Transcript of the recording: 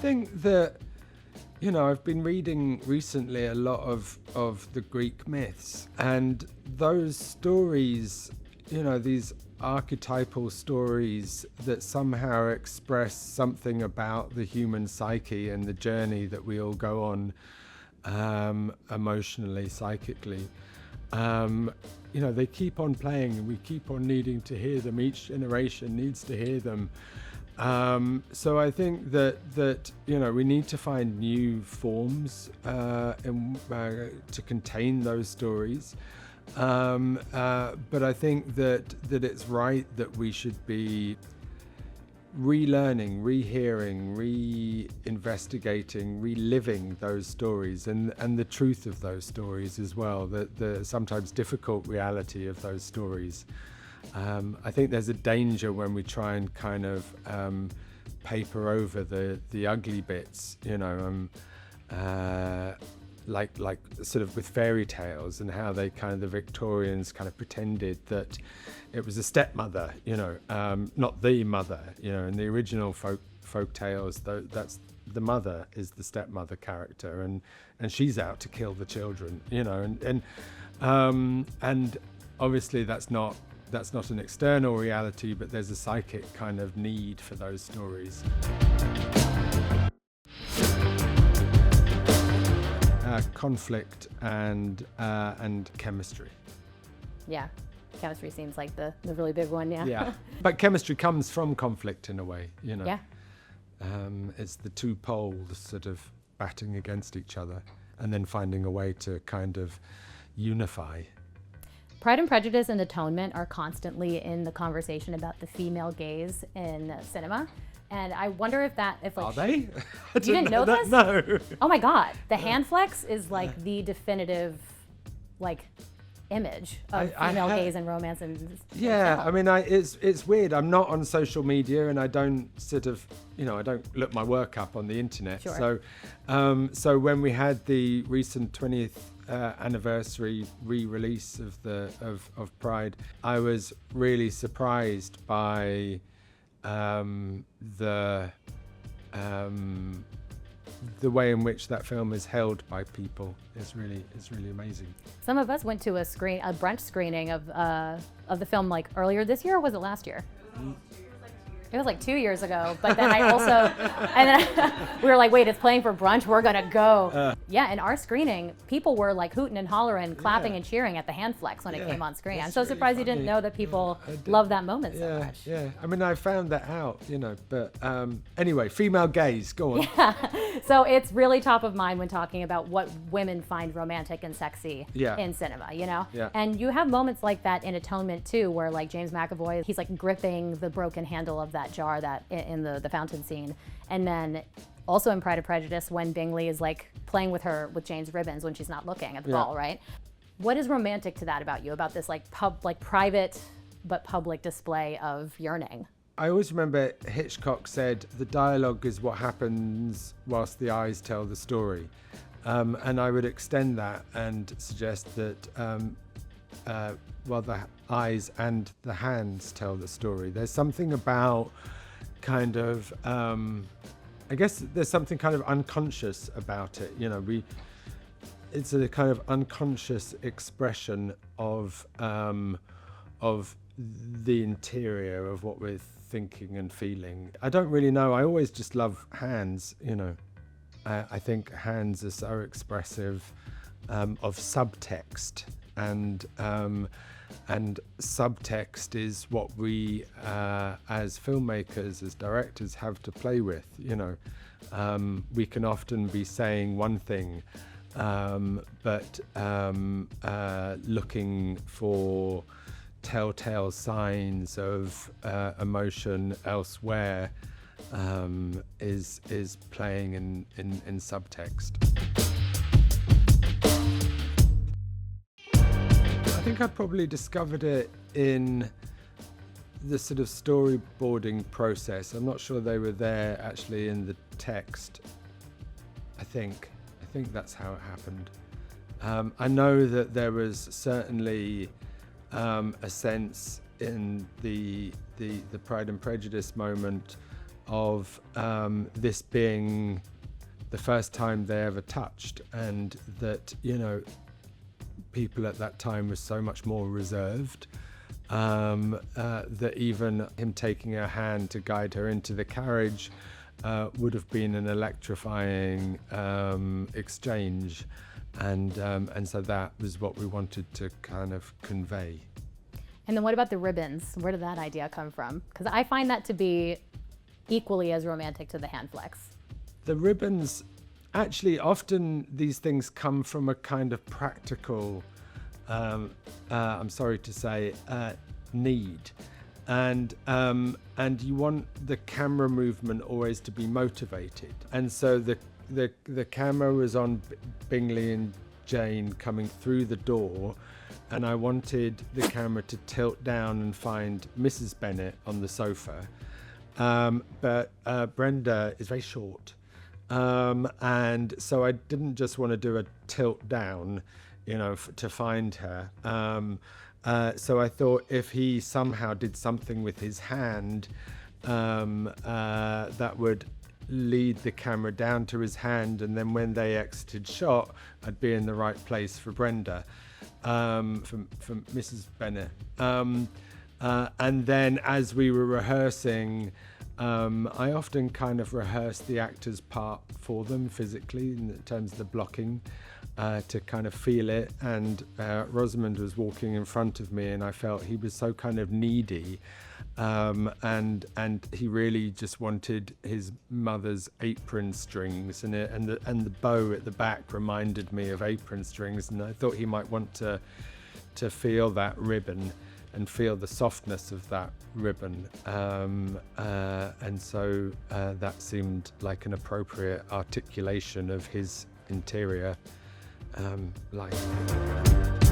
think that, I've been reading recently a lot of the Greek myths, and those stories, these archetypal stories that somehow express something about the human psyche and the journey that we all go on emotionally, psychically. They keep on playing, and we keep on needing to hear them. Each generation needs to hear them. So I think that we need to find new forms to contain those stories. But I think that it's right that we should be relearning, rehearing, reinvestigating, reliving those stories and the truth of those stories as well, the sometimes difficult reality of those stories. I think there's a danger when we try and kind of paper over the ugly bits, like sort of with fairy tales, and how the Victorians kind of pretended that it was a stepmother, not the mother, in the original folk tales, that's the mother is the stepmother character, and she's out to kill the children, and obviously that's not an external reality, but there's a psychic kind of need for those stories. Conflict and chemistry. Yeah, chemistry seems like the really big one. Yeah, but chemistry comes from conflict in a way, Yeah. It's the two poles sort of batting against each other, and then finding a way to kind of unify. Pride and Prejudice and Atonement are constantly in the conversation about the female gaze in cinema. And I wonder if Are they? You didn't know this? No. Oh my God. The hand flex is like the definitive image of female gaze and romance. Yeah, I mean, it's weird. I'm not on social media, and I don't sort of, I don't look my work up on the internet. Sure. So when we had the recent 20th anniversary re-release of Pride, I was really surprised by the way in which that film is held by people is really amazing. Some of us went to a brunch screening of the film earlier this year, or was it last year? It was 2 years ago, but then we were like, wait, it's playing for brunch, we're gonna go. Yeah, in our screening, people were hooting and hollering, clapping and cheering at the hand flex when it came on screen. I'm so surprised you didn't know that people love that moment so much. Yeah, I mean, I found that out, but anyway, female gaze, go on. Yeah, so it's really top of mind when talking about what women find romantic and sexy in cinema, Yeah. And you have moments like that in Atonement too, where James McAvoy, he's gripping the broken handle of that jar that in the fountain scene, and then also in Pride and Prejudice when Bingley is playing with Jane's ribbons when she's not looking at the ball, right? What is romantic to that about you, about this private but public display of yearning? I always remember Hitchcock said the dialogue is what happens whilst the eyes tell the story, and I would extend that and suggest that the eyes and the hands tell the story. There's something about kind of, I guess there's something kind of unconscious about it. It's a kind of unconscious expression of the interior of what we're thinking and feeling. I don't really know. I always just love hands. I think hands are so expressive of subtext. And subtext is what we as filmmakers, as directors, have to play with. We can often be saying one thing, but looking for telltale signs of emotion elsewhere is playing in subtext. I think I probably discovered it in the sort of storyboarding process. I'm not sure they were there actually in the text. I think that's how it happened. I know that there was certainly a sense in the Pride and Prejudice moment of this being the first time they ever touched, and that, you know, people at that time were so much more reserved, that even him taking her hand to guide her into the carriage would have been an electrifying exchange, and so that was what we wanted to kind of convey. And then what about the ribbons? Where did that idea come from? Because I find that to be equally as romantic to the hand flex. The ribbons, actually, often these things come from a kind of practical, I'm sorry to say, need. And you want the camera movement always to be motivated. And so the camera was on Bingley and Jane coming through the door, and I wanted the camera to tilt down and find Mrs. Bennet on the sofa. But Brenda is very short. And so I didn't just want to do a tilt down, you know, to find her. So I thought if he somehow did something with his hand, that would lead the camera down to his hand, and then when they exited shot, I'd be in the right place for Brenda, from Mrs. Bennet. And then as we were rehearsing, I often kind of rehearsed the actor's part for them physically in terms of the blocking, to kind of feel it. And Rosamund was walking in front of me, and I felt he was so kind of needy, and he really just wanted his mother's apron strings, and the bow at the back reminded me of apron strings, and I thought he might want to feel that ribbon and feel the softness of that ribbon, and so that seemed like an appropriate articulation of his interior life.